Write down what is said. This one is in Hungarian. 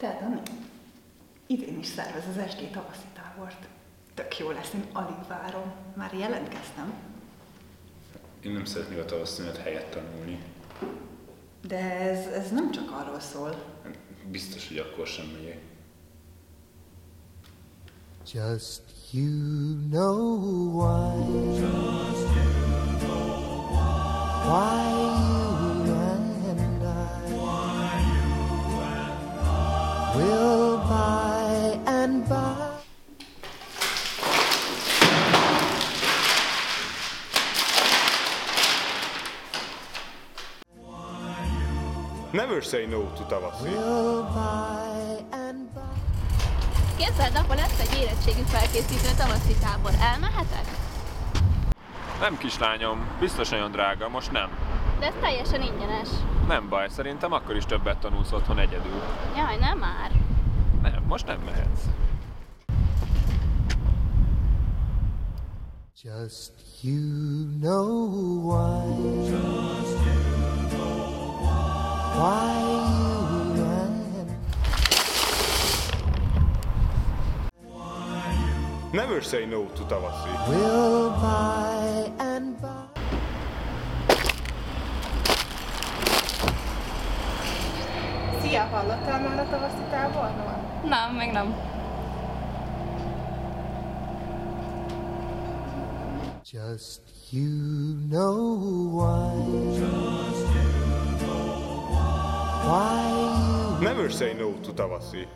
Tehát Anni, idén is szervez az SG tavaszi tábort. Tök jó lesz, én alig várom. Már jelentkeztem. Én nem szeretnék a tavaszszünet helyett tanulni. De ez nem csak arról szól. Biztos, hogy akkor sem megyek. Just you know why. Just you know why. Why you and I. Why you and I. Will by and by. Never say no to tavaszi. Will by and by. Képzeld, apa lesz egy érettségi felkészítő tavaszi tábor. Elmehetek? Nem, kislányom, biztos nagyon drága, most nem. De ez teljesen ingyenes. Nem baj, szerintem akkor is többet tanulsz otthon egyedül. Jaj, nem már. Nem, most nem mehetsz. Just you know why. Just you know why. Why you and Never say no to tavaszi. will by and by. Szia, hallottál már a tavaszi táborról? Nem, még nem. Just you know why. Just you know why. Why you Never say no to tavaszi.